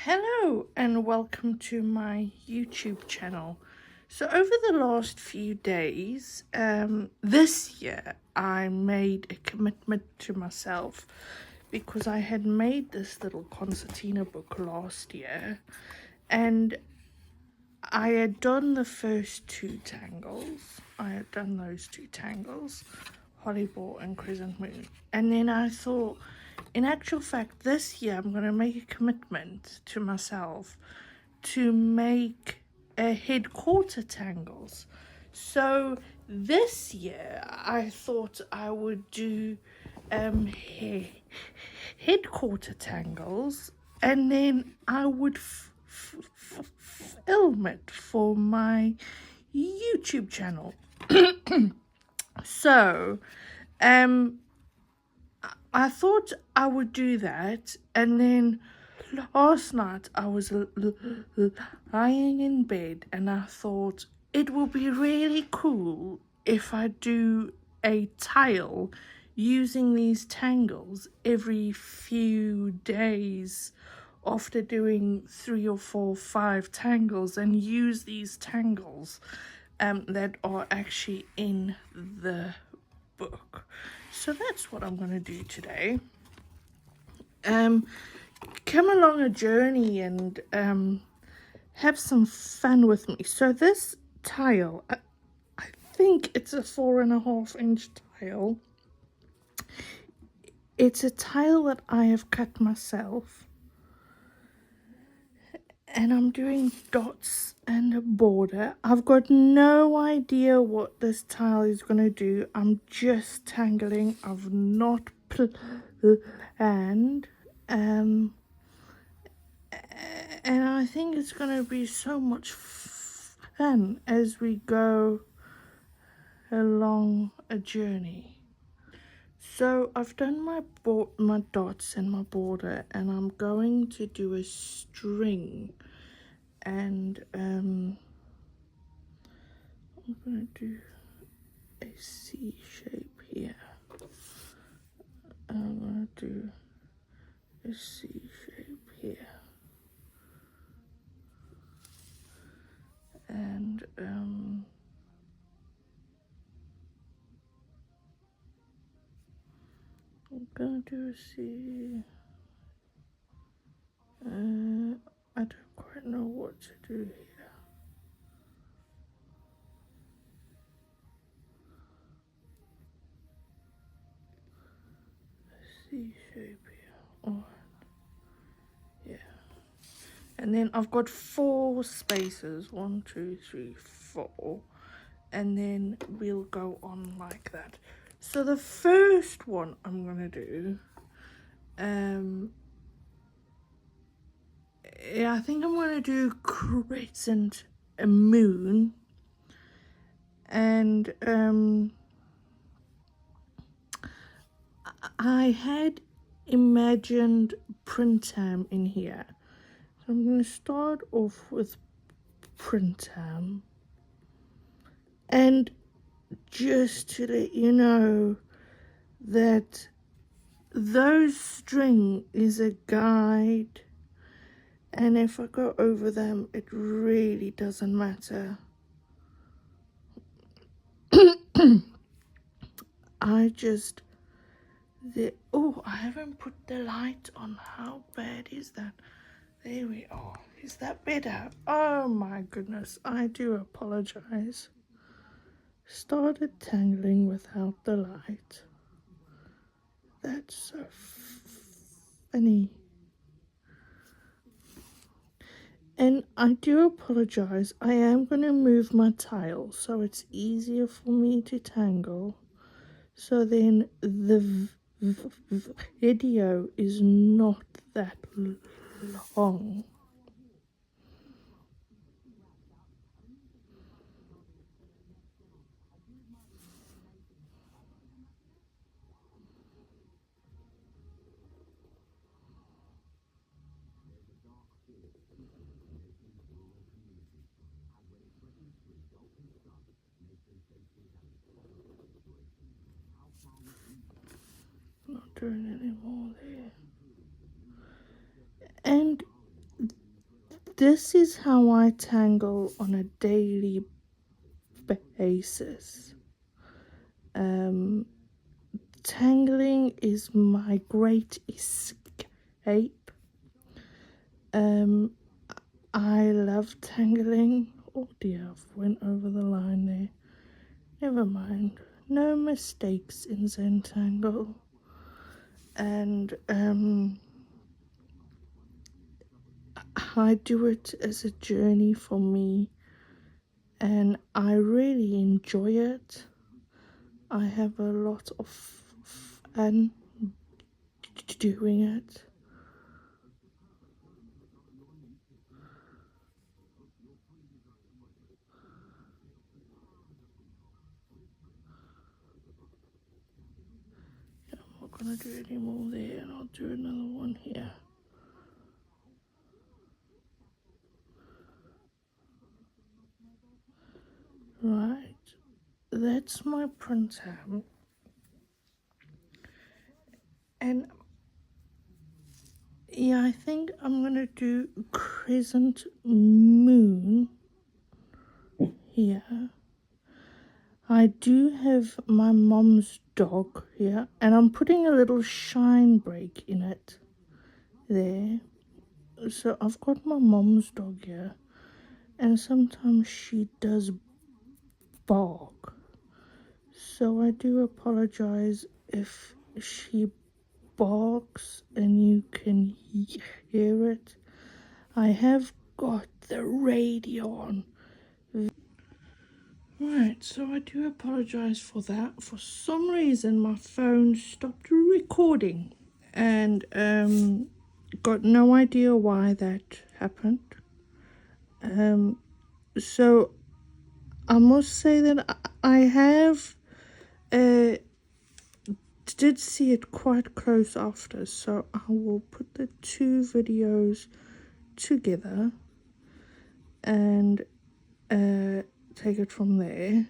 Hello and welcome to my YouTube channel. So over the last few days, this year I made a commitment to myself because I had made this little concertina book last year and I had done the first two tangles. I had done those two tangles, Hollibough and Crescent Moon. And then I thought, in actual fact, this year I'm going to make a commitment to myself to make a headquarter tangles. So this year I thought I would do headquarter tangles, and then I would film it for my YouTube channel. So I thought I would do that, and then last night I was lying in bed and I thought it will be really cool if I do a tile using these tangles every few days after doing 3 or 4, 5 tangles, and use these tangles that are actually in the book. So that's what I'm going to do today. Come along a journey and have some fun with me. So this tile, I think it's a 4.5-inch tile. It's a tile that I have cut myself, and I'm doing dots and a border. I've got no idea what this tile is going to do. I'm just tangling. I've not planned. And I think it's going to be so much fun as we go along a journey. So I've done my dots and my border, and I'm going to do a string, and I'm going to do a C shape here. I'm going to do a C shape here, and I'm gonna do a C. I don't quite know what to do here. C shape here. Alright. Yeah. And then I've got 4 spaces. 1, 2, 3, 4. And then we'll go on like that. So the first one I'm gonna do, I think I'm gonna do Crescent Moon, and I had imagined Printemps in here. So I'm going to start off with Printemps. And just to let you know that those string is a guide, and if I go over them, it really doesn't matter. I haven't put the light on. How bad is that? There we are. Is that better? Oh my goodness, I do apologize. Started tangling without the light. That's so funny. And I do apologize. I am going to move my tile so it's easier for me to tangle. So then the video is not that long. Not doing any more there. And this is how I tangle on a daily basis. Tangling is my great escape. I love tangling. Oh dear, I've went over the line there. Never mind. No mistakes in Zentangle. And I do it as a journey for me, and I really enjoy it. I have a lot of fun doing it. I'm not gonna do any more there, and I'll do another one here. Right, that's my printemps, and yeah, I think I'm gonna do Crescent Moon here. I do have my mom's dog here, and I'm putting a little shine break in it there. So I've got my mom's dog here, and sometimes she does bark. So I do apologize if she barks and you can hear it. I have got the radio on. Right, so I do apologize for that. For some reason my phone stopped recording, and got no idea why that happened. So I must say that I have did see it quite close after, so I will put the two videos together and take it from there.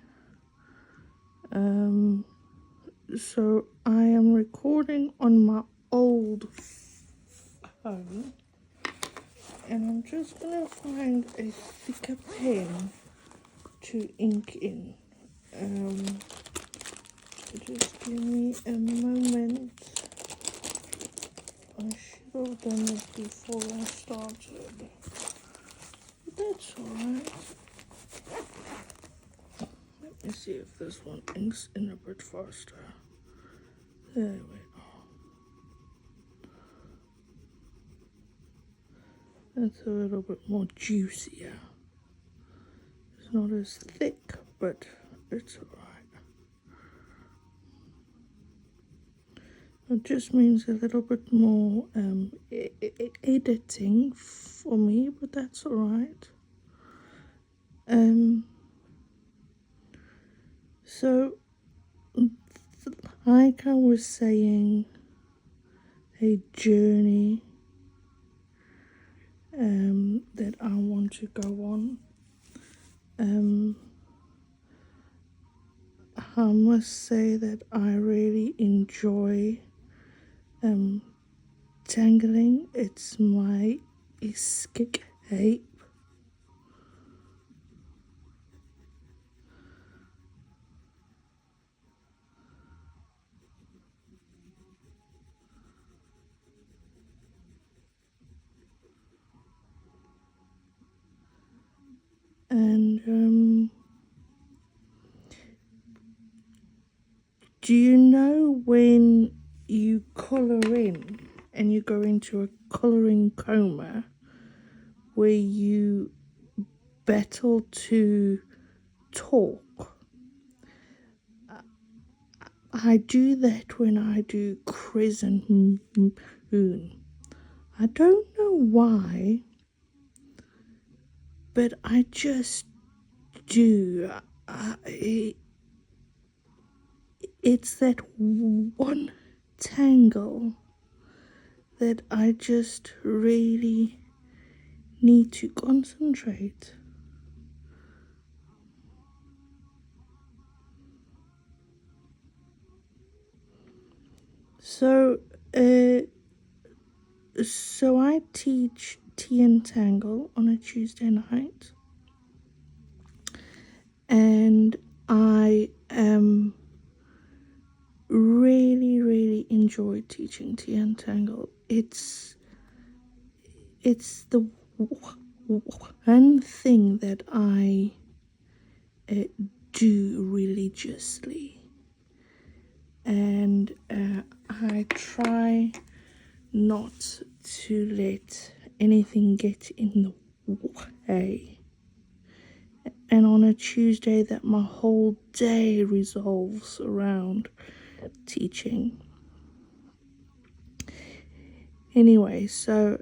So I am recording on my old phone, and I'm just gonna find a thicker pen to ink in. Just give me a moment. I should have done it before I started, but that's alright. Let me see if this one inks in a bit faster. There we go. That's a little bit more juicier. It's not as thick, but it's alright. It just means a little bit more editing for me, but that's alright. So, like I was saying, a journey that I want to go on. I must say that I really enjoy tangling. It's my escape. And do you know when you colour in and you go into a colouring coma where you battle to talk? I do that when I do Crescent Moon. I don't know why, but I just do. It's that one tangle that I just really need to concentrate. So, so I teach tea and tangle on a Tuesday night, and I really enjoyed teaching tea and tangle. It's the one thing that I do religiously, and I try not to let anything get in the way. And on a Tuesday, that my whole day revolves around teaching. Anyway, so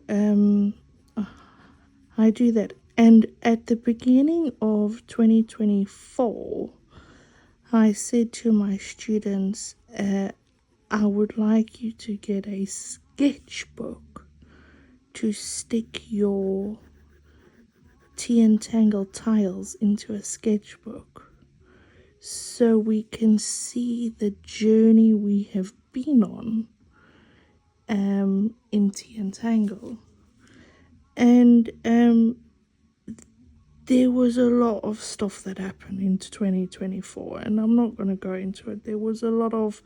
I do that. And at the beginning of 2024, I said to my students, I would like you to get a sketchbook to stick your tea and tangle tiles into a sketchbook, so we can see the journey we have been on in tea and tangle. And there was a lot of stuff that happened in 2024, and I'm not going to go into it. There was a lot of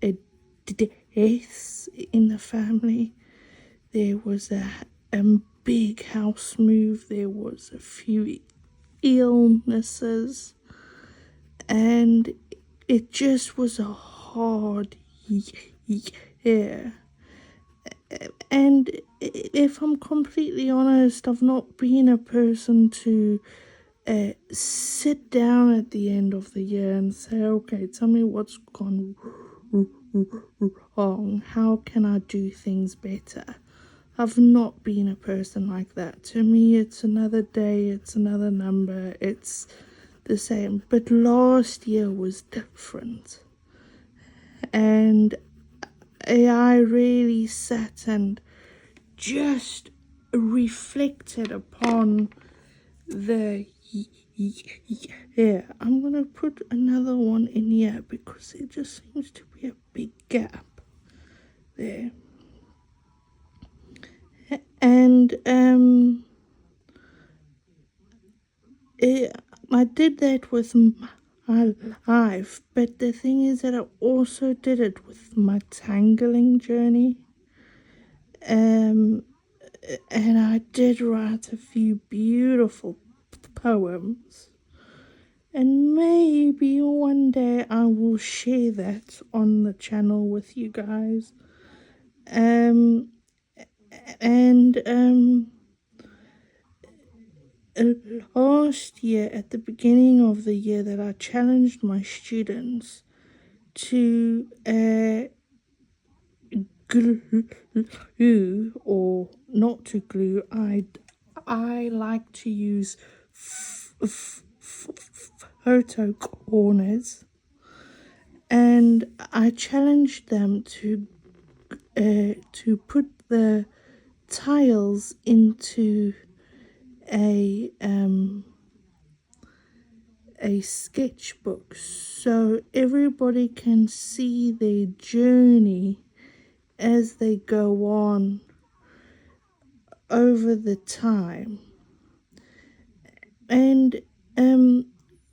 deaths in the family. There was a big house move. There was a few illnesses, and it just was a hard year. And if I'm completely honest, I've not been a person to sit down at the end of the year and say, okay, tell me what's gone wrong. How can I do things better? I've not been a person like that. To me, it's another day, it's another number, it's the same. But last year was different. And I really sat and just reflected upon the I'm going to put another one in here because it just seems to be a big gap there. And I did that with my life, but the thing is that I also did it with my tangling journey. And I did write a few beautiful poems, and maybe one day I will share that on the channel with you guys. Last year, at the beginning of the year, that I challenged my students to glue, or not to glue. I like to use photo corners, and I challenged them to put the tiles into a sketchbook, so everybody can see their journey as they go on over the time. And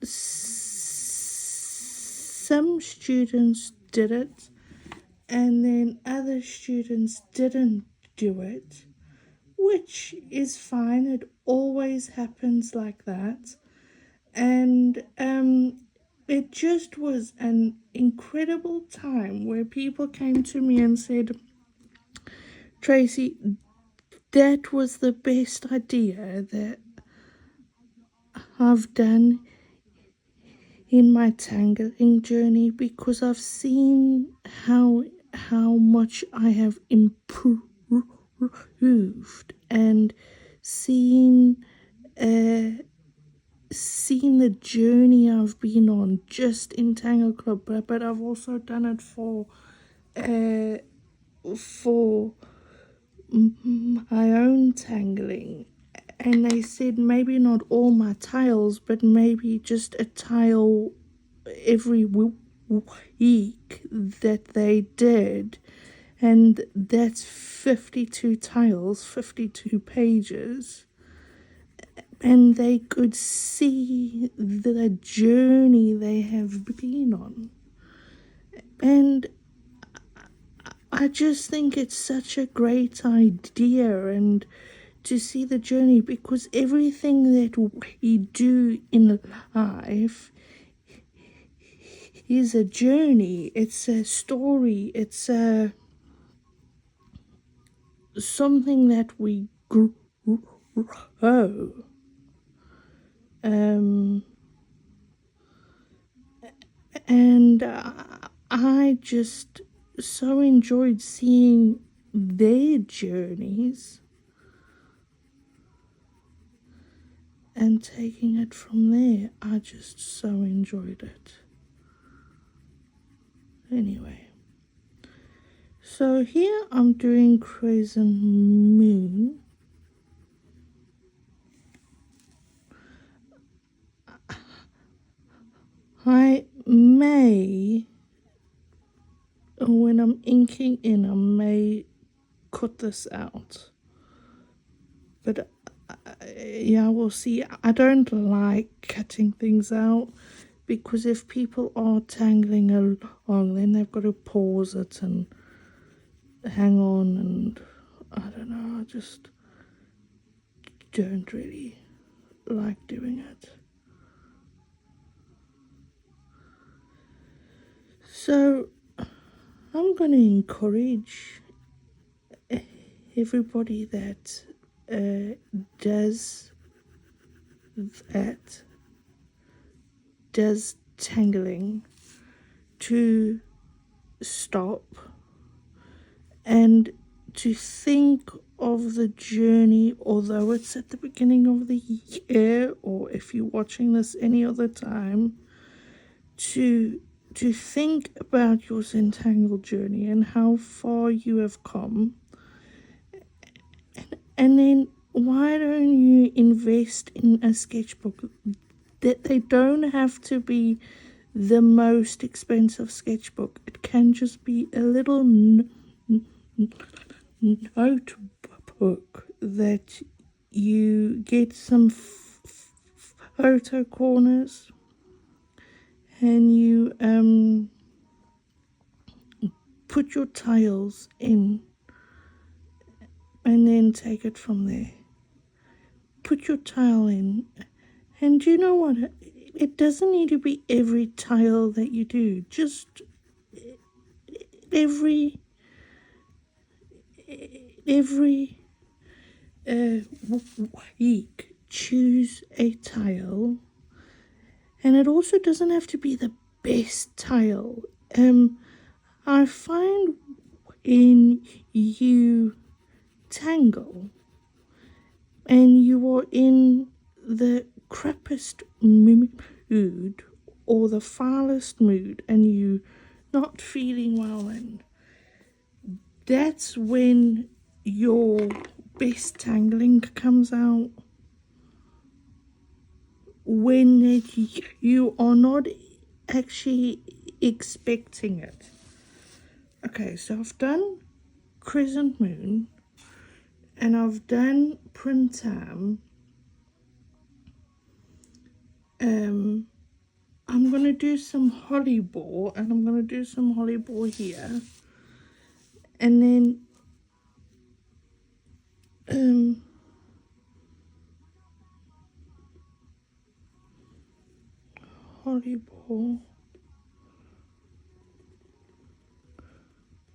some students did it, and then other students didn't do it, which is fine. It always happens like that. And it just was an incredible time where people came to me and said, Tracy, that was the best idea that I've done in my tangling journey, because I've seen how much I have improved, and seen the journey I've been on just in Tangle Club, but I've also done it for my own tangling. And they said maybe not all my tiles, but maybe just a tile every week that they did, and that's 52 tiles, 52 pages, and they could see the journey they have been on. And I just think it's such a great idea, and to see the journey, because everything that we do in life is a journey, it's a story, it's a something that we grow. And I just so enjoyed seeing their journeys and taking it from there. I just so enjoyed it. Anyway, so here I'm doing Crescent Moon. I may, when I'm inking in, I may cut this out. But yeah, we'll see. I don't like cutting things out, because if people are tangling along, then they've got to pause it and hang on, and I don't know, I just don't really like doing it. So I'm going to encourage everybody that does tangling to stop and to think of the journey, although it's at the beginning of the year, or if you're watching this any other time, to think about your Zentangle journey and how far you have come. And then why don't you invest in a sketchbook? That they don't have to be the most expensive sketchbook. It can just be a little notebook that you get some photo corners, and you put your tiles in, and then take it from there. Put your tile in, and you know what? It doesn't need to be every tile that you do. Just every week, choose a tile, and it also doesn't have to be the best tile. I find in you tangle, and you are in the crappiest mood or the foulest mood, and you not feeling well, and that's when your best tangling comes out. When you are not actually expecting it. Okay, so I've done Crescent Moon, and I've done Printemps. I'm going to do some Hollibough, and I'm going to do some Hollibough here. And then Hollibough.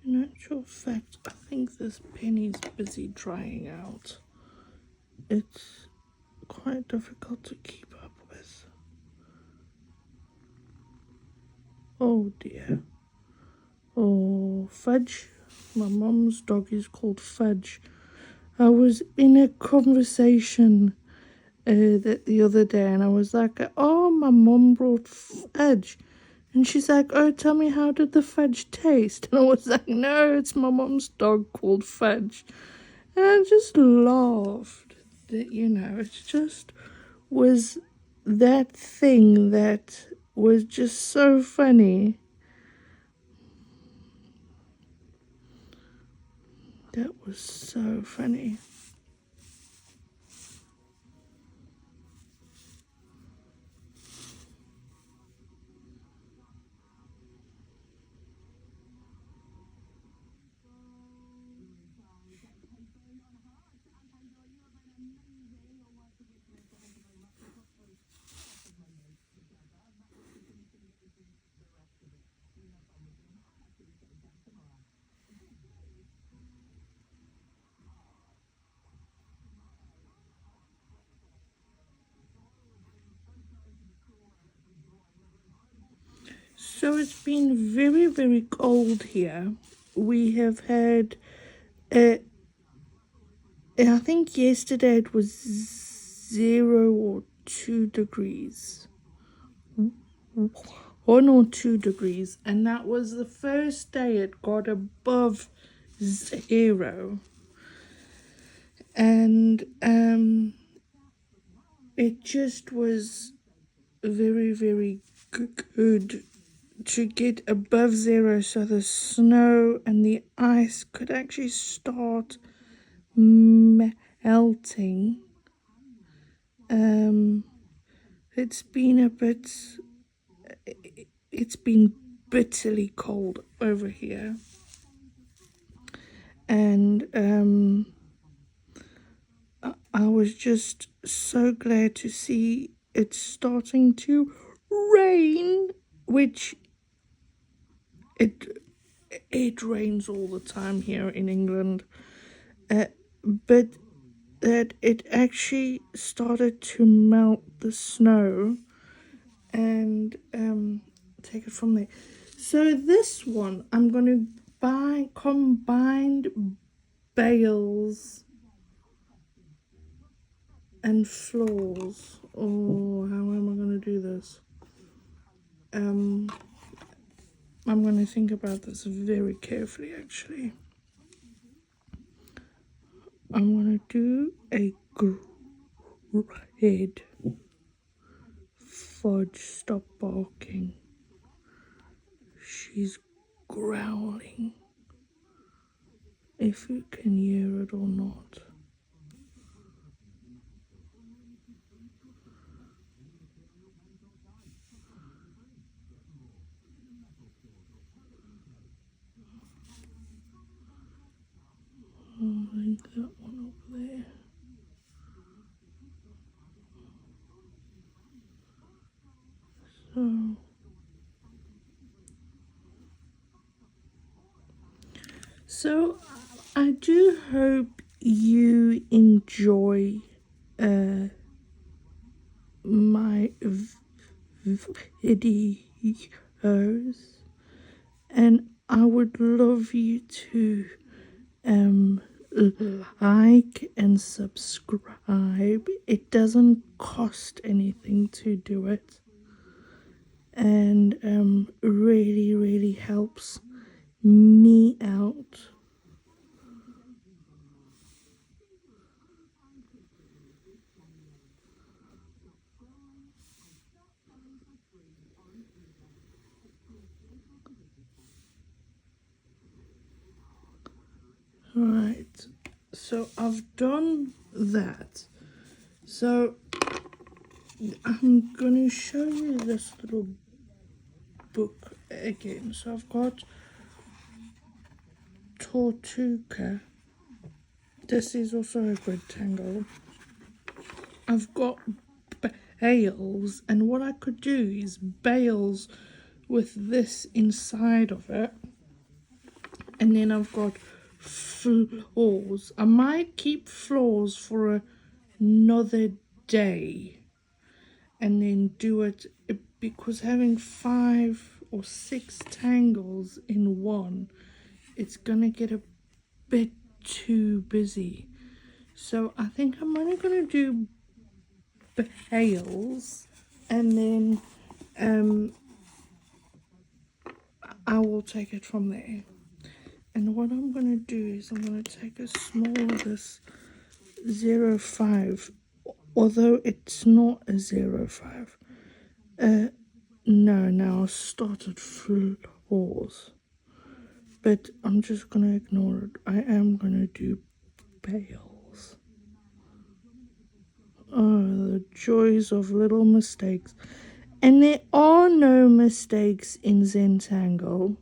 In actual fact, I think this penny's busy drying out. It's quite difficult to keep up with. Oh dear. Oh, Fudge. My mum's dog is called Fudge. I was in a conversation that the other day, and I was like, oh, my mum brought Fudge. And she's like, oh, tell me, how did the fudge taste? And I was like, no, it's my mum's dog called Fudge. And I just laughed that, you know, it just was that thing that was just so funny. That was so funny. So it's been very, very cold here. We have had, I think yesterday it was 0 or 2 degrees. 1 or 2 degrees. And that was the first day it got above 0. And it just was very, very good to get above 0 so the snow and the ice could actually start melting. It's been bitterly cold over here, and I was just so glad to see it starting to rain, which it rains all the time here in England, but that it actually started to melt the snow and take it from there. So this one I'm going to buy combined bales and floors. Oh, how am I going to do this? I'm going to think about this very carefully, actually. I'm going to do a grid. Fudge, stop barking. She's growling. If you can hear it or not. I think that one over there. So I do hope you enjoy my videos, and I would love you to like and subscribe. It doesn't cost anything to do it, and really, really helps me out. Right, so I've done that. So I'm gonna show you this little book again. So I've got Tortuga. This is also a good Tangle. I've got Bales, and what I could do is Bales with this inside of it, and then I've got floors. I might keep floors for another day and then do it, because having 5 or 6 tangles in one, it's gonna get a bit too busy. So I think I'm only gonna do Bales, and then I will take it from there. And what I'm going to do is I'm going to take a small of this 05, although it's not a 05. No, now I started floors. but I'm just gonna ignore it. I am gonna do Bales. Oh, the joys of little mistakes. And there are no mistakes in Zentangle.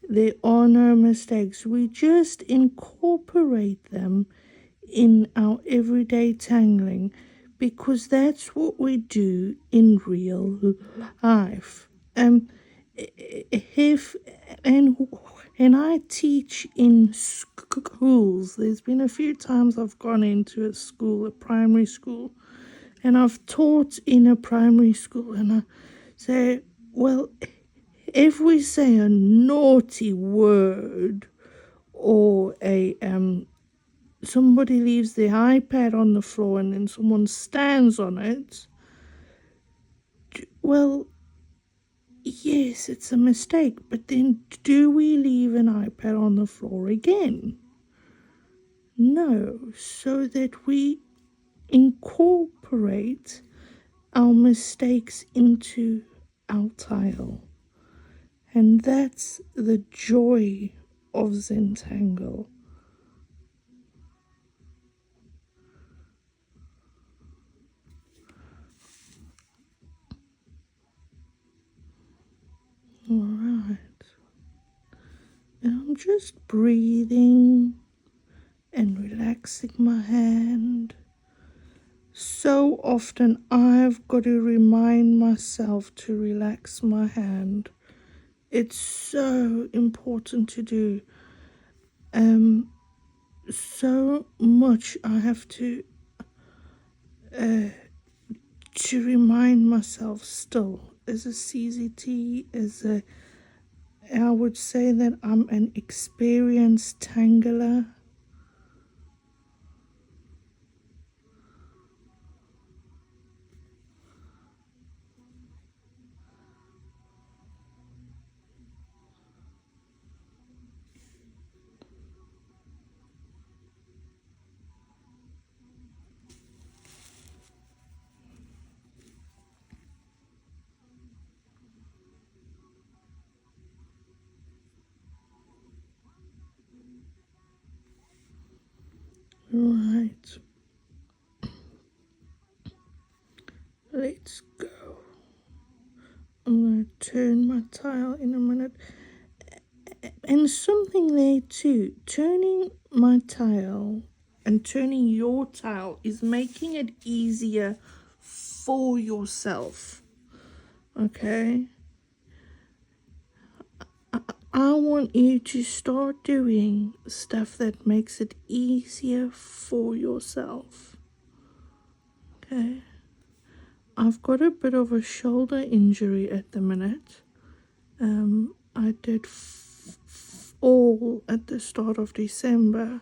There are no mistakes. We just incorporate them in our everyday tangling because that's what we do in real life. If and I teach in schools. There's been a few times I've gone into a school, a primary school, and I've taught in a primary school, and I say, well, if we say a naughty word or a somebody leaves their iPad on the floor and then someone stands on it, well, yes, it's a mistake, but then do we leave an iPad on the floor again? No, so that we incorporate our mistakes into our tile. And that's the joy of Zentangle. Alright. And I'm just breathing and relaxing my hand. So often I've got to remind myself to relax my hand. It's so important to do. So much I have to remind myself still. As a CZT, I would say that I'm an experienced tangler. Right. Let's go. I'm going to turn my tile in a minute. And something there too. Turning my tile and turning your tile is making it easier for yourself. Okay? I want you to start doing stuff that makes it easier for yourself. Okay? I've got a bit of a shoulder injury at the minute. I did fall at the start of December,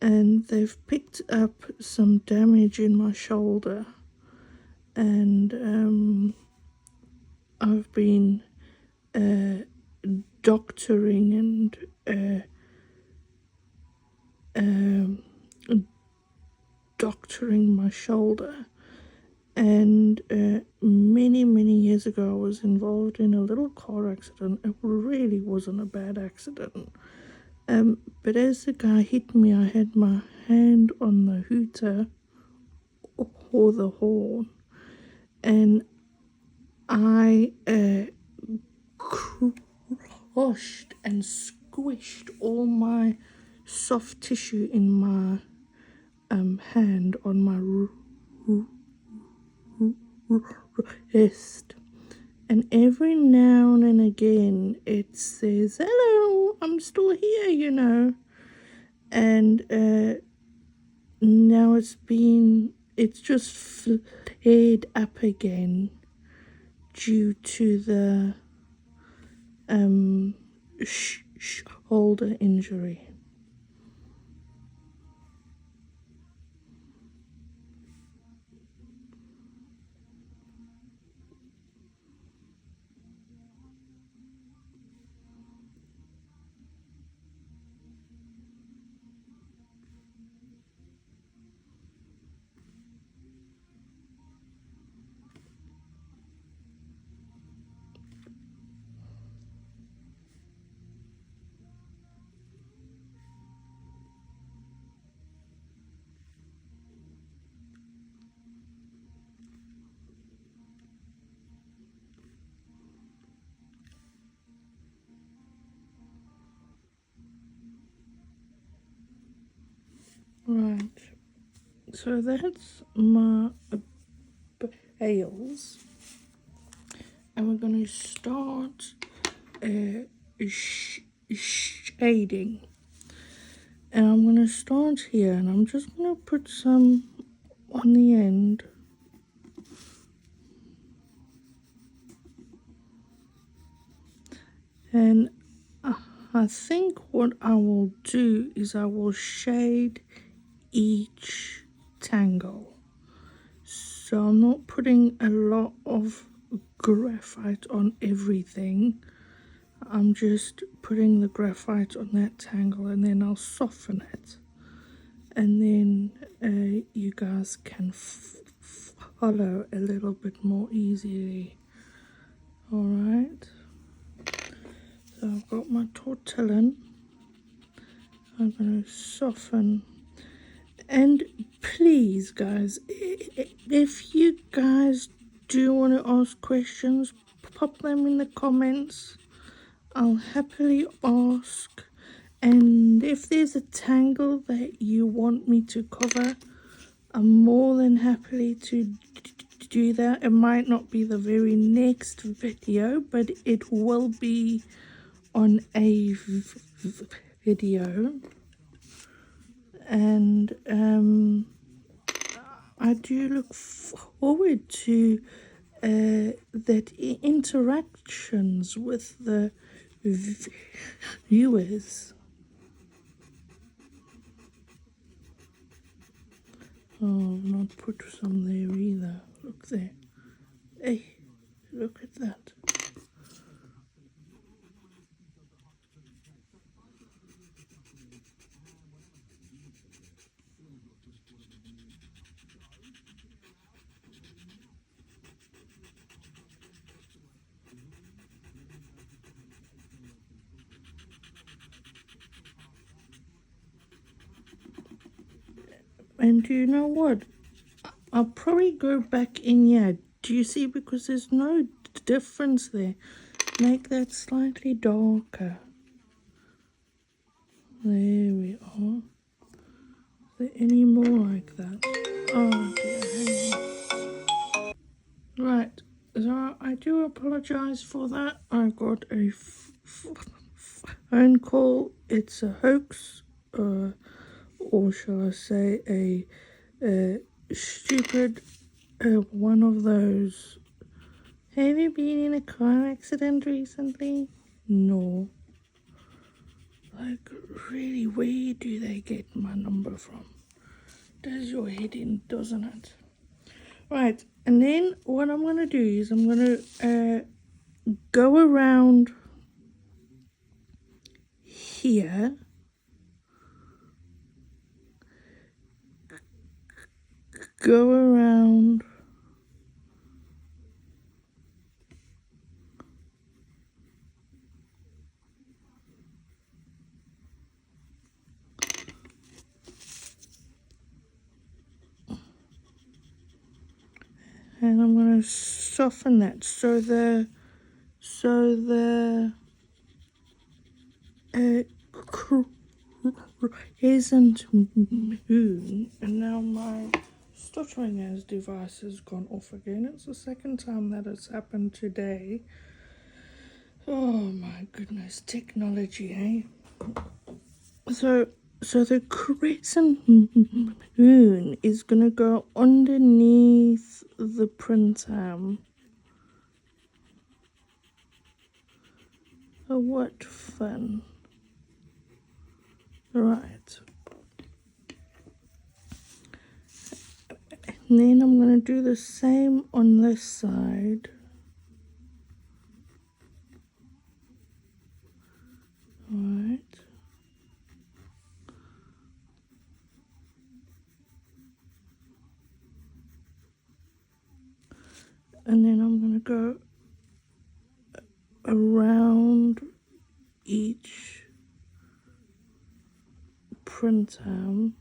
and they've picked up some damage in my shoulder, and I've been doctoring and doctoring my shoulder. And many years ago I was involved in a little car accident. It really wasn't a bad accident, but as the guy hit me, I had my hand on the hooter or the horn, and I crushed and squished all my soft tissue in my hand on my wrist. And every now and again it says, hello, I'm still here, you know. And now it's just flared up again due to the shoulder injury. Right, so that's my Bales, and we're going to start shading. And I'm going to start here, and I'm just going to put some on the end. And I think what I will do is I will shade each tangle. So I'm not putting a lot of graphite on everything. I'm just putting the graphite on that tangle, and then I'll soften it. And then you guys can follow a little bit more easily. Alright. So I've got my tortillon. I'm going to soften. And please, guys, if you guys do want to ask questions, pop them in the comments. I'll happily ask. And if there's a tangle that you want me to cover, I'm more than happy to do that. It might not be the very next video, but it will be on a video. And I do look forward to that interactions with the viewers. Oh, I've not put some there either. Look there. Hey, look at that. And do you know what? I'll probably go back in here. Do you see? Because there's no difference there. Make that slightly darker. There we are. Is there any more like that? Oh dear. Hang on. Right. So I do apologize for that. I got a phone call. It's a hoax. Or shall I say a stupid one of those. Have you been in a car accident recently? No. Like, really, where do they get my number from? Does your head in, doesn't it? Right, and then what I'm going to do is I'm going to go around here. Go around and I'm going to soften that so the Crescent Moon, and now my stuttering as device has gone off again. It's the second time that it's happened today. Oh my goodness, technology, eh? So the Crescent Moon is gonna go underneath the Printemps. Oh, what fun. Right. And then I'm going to do the same on this side. Right. And then I'm going to go around each Printemps.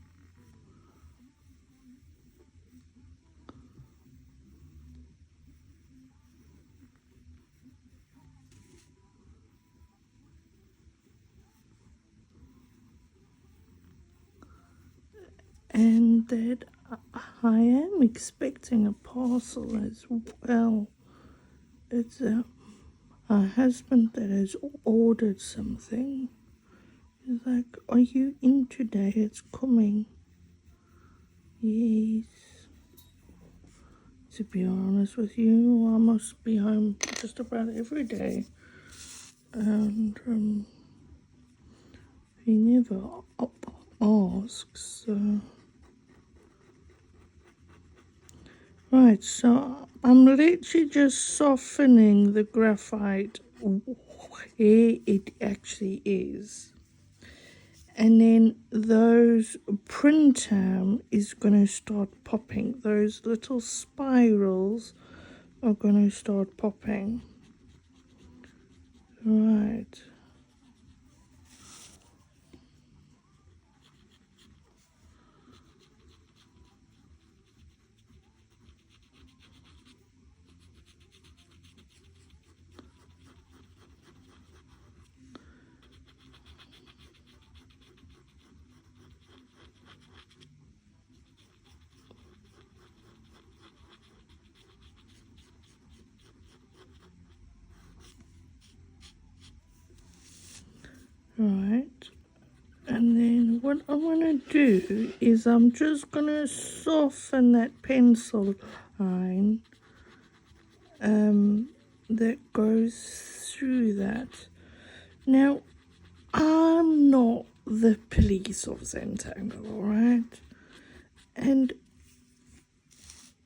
and that I am expecting a parcel as well. It's my husband that has ordered something. He's like, "Are you in today? It's coming." Yes. To be honest with you, I must be home just about every day. And he never asks. Right, so I'm literally just softening the graphite where it actually is. And then those Printemps is going to start popping. Those little spirals are going to start popping. Right. Right. And then what I want to do is I'm just going to soften that pencil line that goes through that. Now, I'm not the police of Zentangle, alright? And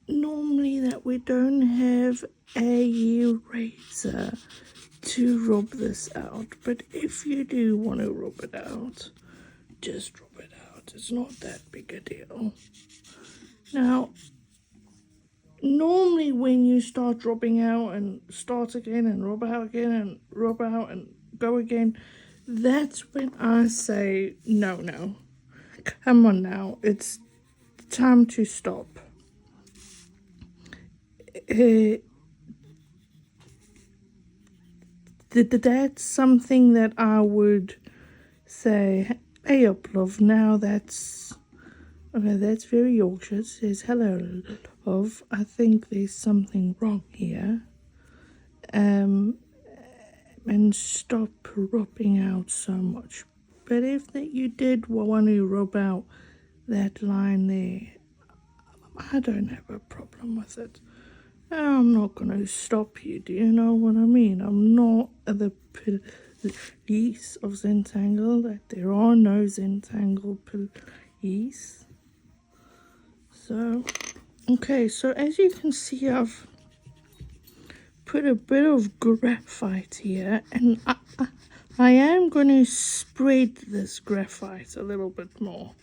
normally that we don't have a eraser to rub this out, but if you do want to rub it out, just rub it out. It's not that big a deal. Now, normally when you start rubbing out and start again and rub out again and rub out and go again, that's when I say no, come on now, it's time to stop. That's something that I would say, hey up love, now that's okay, that's very Yorkshire. It says, hello love, I think there's something wrong here. And stop rubbing out so much. But if that you did want to rub out that line there, I don't have a problem with it. I'm not going to stop you, do you know what I mean? I'm not the police of Zentangle, that there are no Zentangle police. So, okay, so as you can see, I've put a bit of graphite here, and I am going to spread this graphite a little bit more.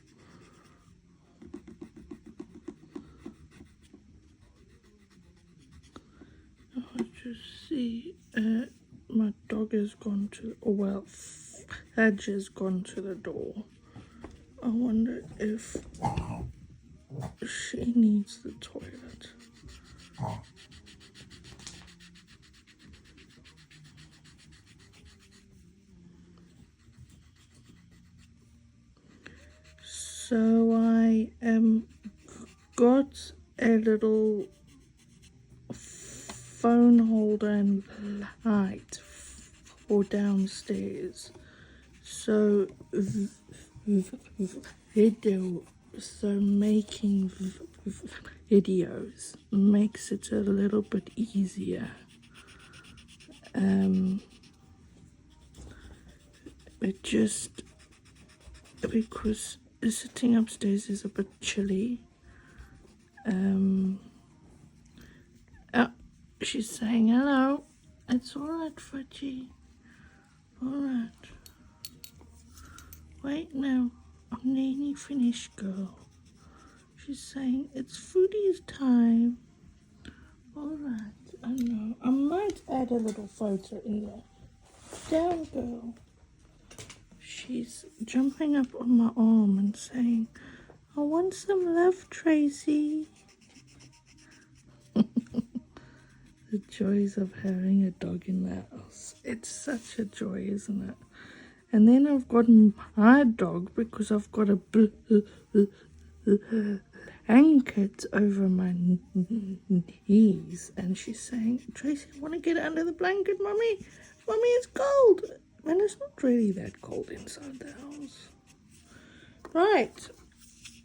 I just see my dog has gone to, or well, Fudge has gone to the door. I wonder if she needs the toilet. So I got a little phone holder and light for downstairs. So making videos makes it a little bit easier. It just, because sitting upstairs is a bit chilly. She's saying hello. It's alright, Fudgy. Alright. Wait now. I'm nearly finished, girl. She's saying it's foodies time. Alright, I know. I might add a little photo in there. Down, girl. She's jumping up on my arm and saying, I want some love, Tracy. The joys of having a dog in the house. It's such a joy, isn't it? And then I've got my dog, because I've got a blanket over my knees, and she's saying, Tracy, I want to get under the blanket, Mummy. Mummy, it's cold. And it's not really that cold inside the house. Right,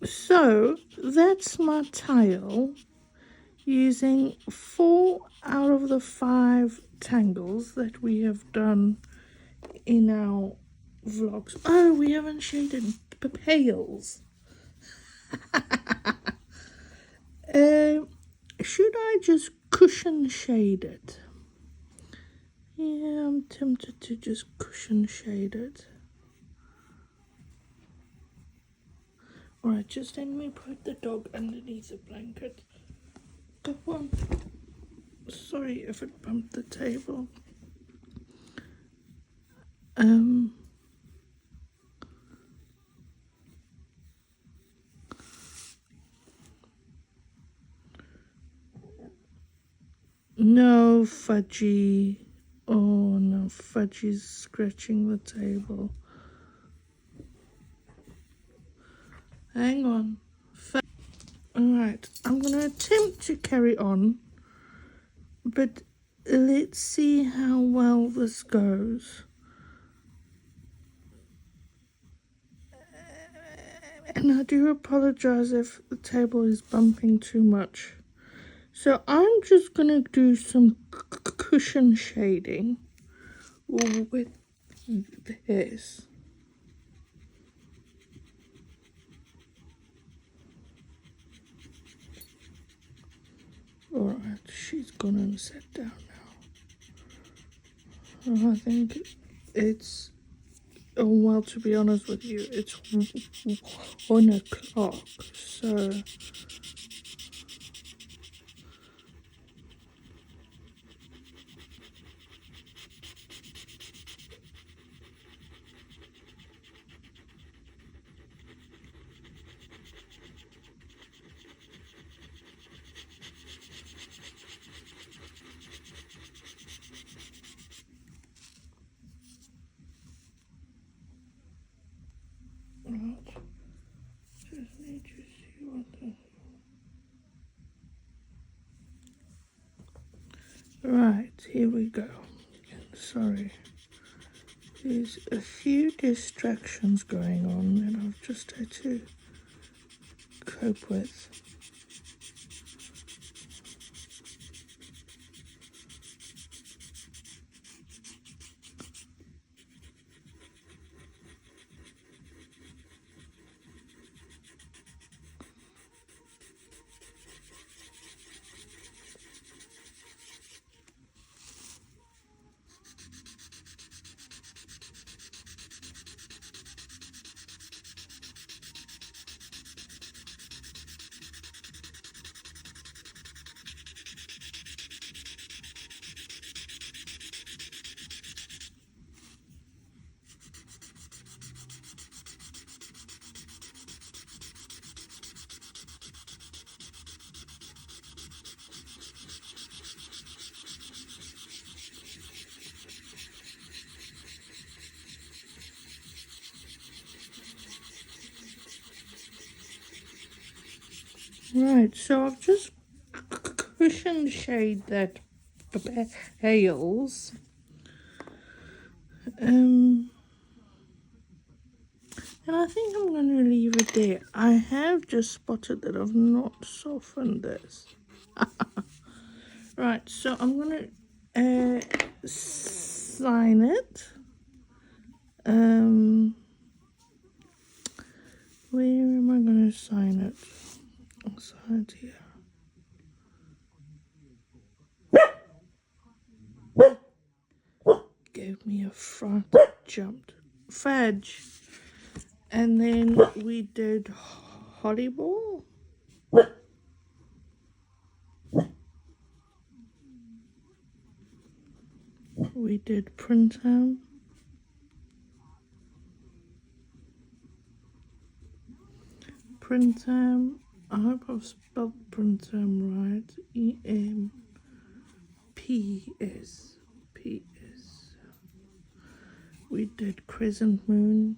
so that's my tile using 4 out of the 5 tangles that we have done in our vlogs. Oh, we haven't shaded Bales. Should I just cushion shade it? Yeah, I'm tempted to just cushion shade it. Alright, just let me put the dog underneath the blanket. Come on. Sorry if it bumped the table. No, Fudgy. Oh no, Fudgy's scratching the table. Hang on. Alright, I'm going to attempt to carry on, but let's see how well this goes. And I do apologize if the table is bumping too much. So I'm just going to do some cushion shading with this. Alright, she's gone and sat down now. I think it's, oh well, to be honest with you, it's 1 o'clock, so just need to see what the... Right, here we go. Sorry. There's a few distractions going on that I've just had to cope with. Right, so I've just cushion shade that Bales. And I think I'm going to leave it there. I have just spotted that I've not softened this. Right, so I'm going to sign it. Where am I going to sign it? I'll sign it here. Gave me a fright, jumped. Fudge. And then we did Hollibough. We did Printemps. Printemps. I hope I've spelled Printemps right. E-M-P-S. P-S. We did Crescent Moon.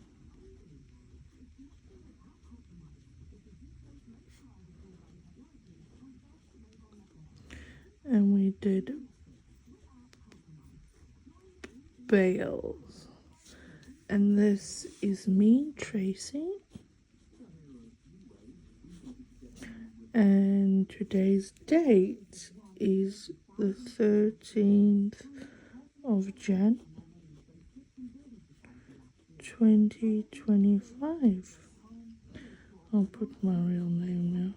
I did Bales. And this is me tracing. And today's date is the 13th of Jan 2025. I'll put my real name now.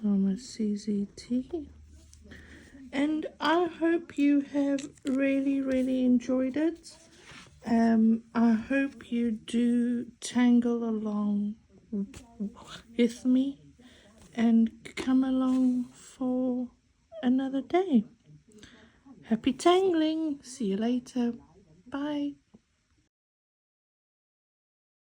I'm a CZT. And I hope you have really enjoyed it. I hope you do tangle along with me and come along for another day. Happy tangling. See you later. Bye.